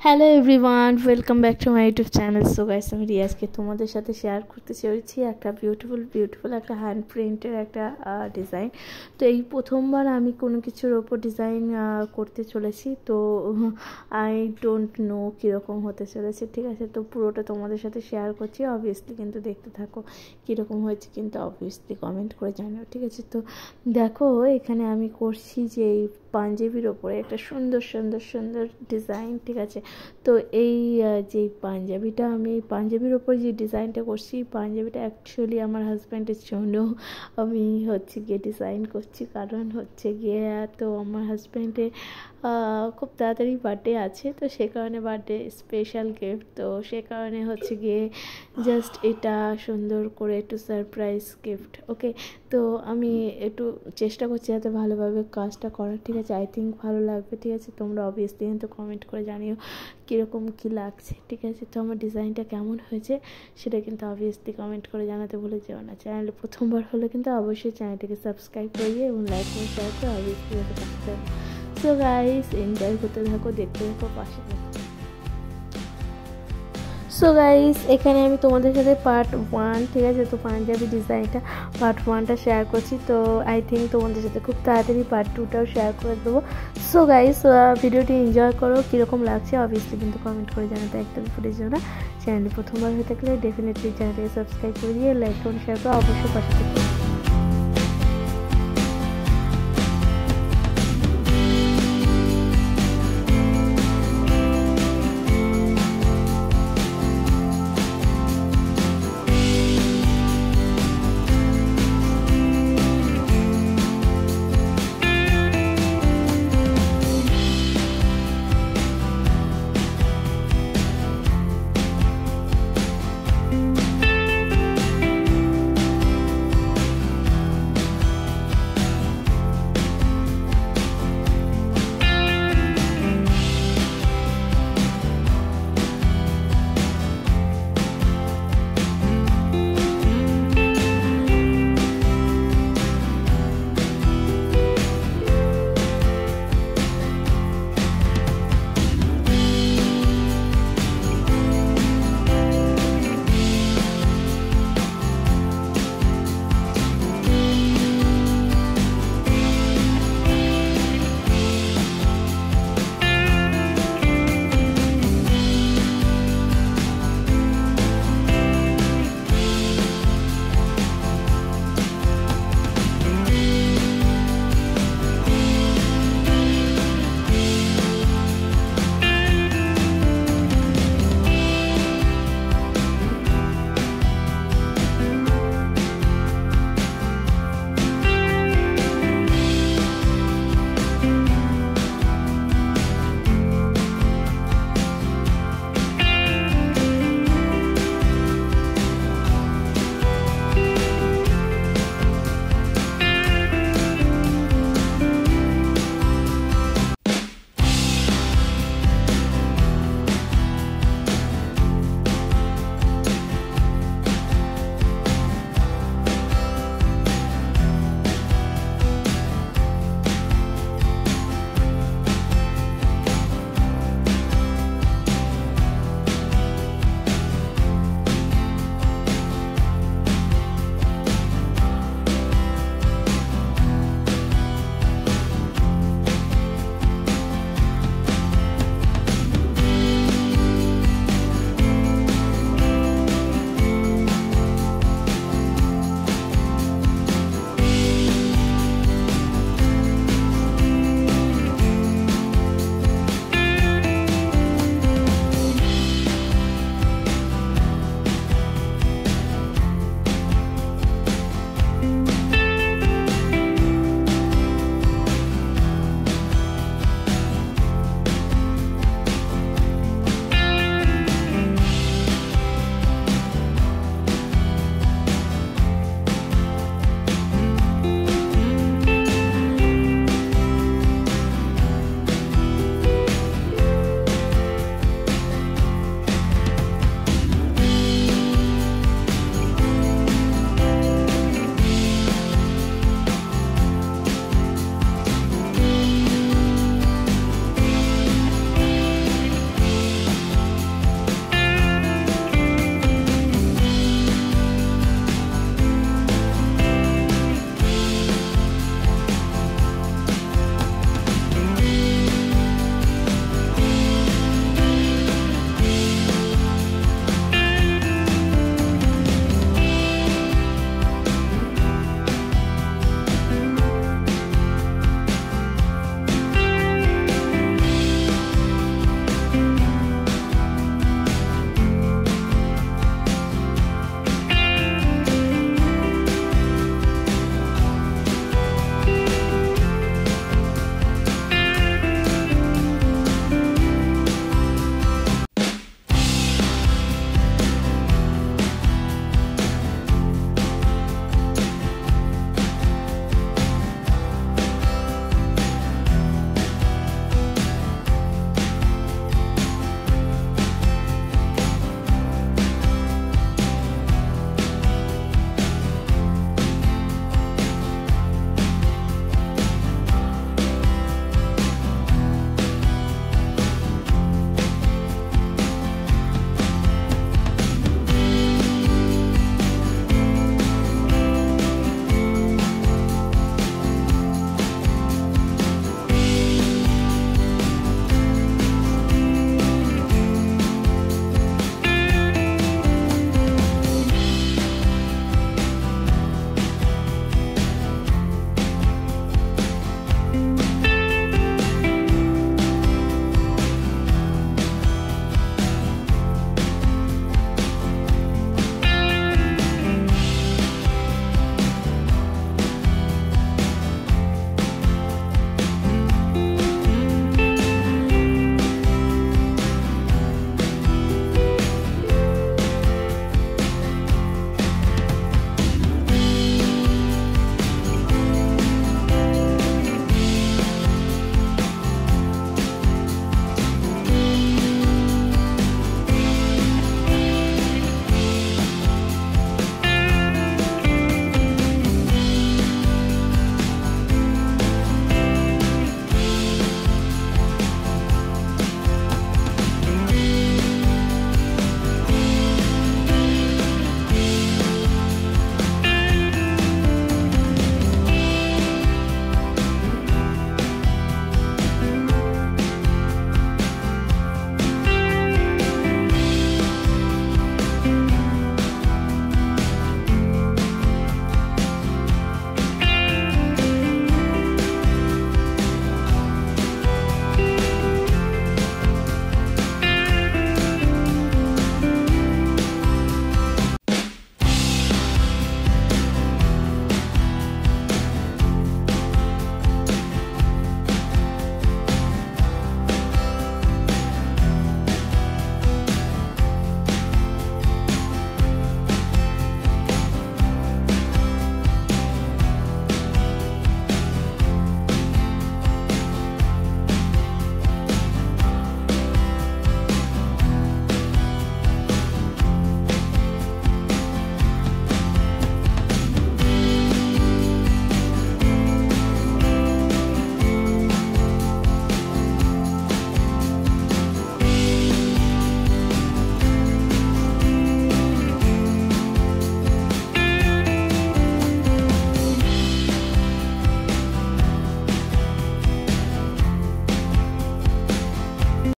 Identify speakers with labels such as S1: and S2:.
S1: Hello everyone, welcome back to my YouTube channel. So guys, আমি রিয়াজকে তোমাদের সাথে share করতে চলেছি একটা বিউটিফুল একটা হ্যান্ড প্রিন্টের একটা ডিজাইন। তো এই প্রথমবার আমি কোনো কিছুর ওপর ডিজাইন করতে চলেছি, তো আই ডোন্ট নো কীরকম হতে চলেছে। ঠিক আছে, তো পুরোটা তোমাদের সাথে শেয়ার করছি। অবভিয়াসলি কিন্তু দেখতে থাকো কীরকম হয়েছে, কিন্তু অবভিয়াসলি কমেন্ট করে জানাও। ঠিক আছে, তো দেখো এখানে আমি করছি যে এই পাঞ্জাবির ওপরে একটা সুন্দর ডিজাইন। ঠিক আছে, তো এই যে পাঞ্জাবিটা, আমি পাঞ্জাবির ওপর যে ডিজাইনটা করছি, পাঞ্জাবিটা অ্যাকচুয়ালি আমার হাজব্যান্ডের জন্য আমি হচ্ছে গিয়ে ডিজাইন করছি। কারণ হচ্ছে গিয়ে তো আমার হাজব্যান্ডের খুব তাড়াতাড়ি বার্থডে আছে, তো সে কারণে বার্থডে স্পেশাল গিফট, তো সে কারণে হচ্ছে গিয়ে জাস্ট এটা সুন্দর করে একটু সারপ্রাইজ গিফট। ওকে, তো আমি একটু চেষ্টা করছি যাতে ভালোভাবে কাজটা করার। ঠিক আছে, আই থিঙ্ক ভালো লাগবে। ঠিক আছে, তোমরা অবভিয়াসলি কিন্তু কমেন্ট করে জানিও কীরকম কী লাগছে। ঠিক আছে, তো আমার ডিজাইনটা কেমন হয়েছে সেটা কিন্তু অবভিয়াসলি কমেন্ট করে জানাতে ভুলে যেও না। চ্যানেলে প্রথমবার হলে কিন্তু অবশ্যই চ্যানেলটাকে সাবস্ক্রাইব করিয়ে এবং লাইক করে শেয়ার করে অবভিয়াসলি যাতে পাশে থাকো। সো গাইস, এনজয় করতে থাকো, দেখতে থাকো, পাশে থাকো। সো গাইস, এখানে আমি তোমাদের সাথে পার্ট 1, ঠিক আছে, তো পাঞ্জাবি ডিজাইনটা পার্ট 1টা শেয়ার করছি। তো আই থিঙ্ক তোমাদের সাথে খুব তাড়াতাড়ি পার্ট 2টাও শেয়ার করে দেবো। সো গাইস, ভিডিওটি এনজয় করো, কীরকম লাগছে অবভিয়াসলি কিন্তু কমেন্ট করে জানাতে একদম ভুলে যেও না। চ্যানেলে প্রথমবার হয়ে থাকলে ডেফিনেটলি চ্যানেলটাকে সাবস্ক্রাইব করে দিয়ে লাইক করে শেয়ার করে অবশ্যই পাশে থাকো।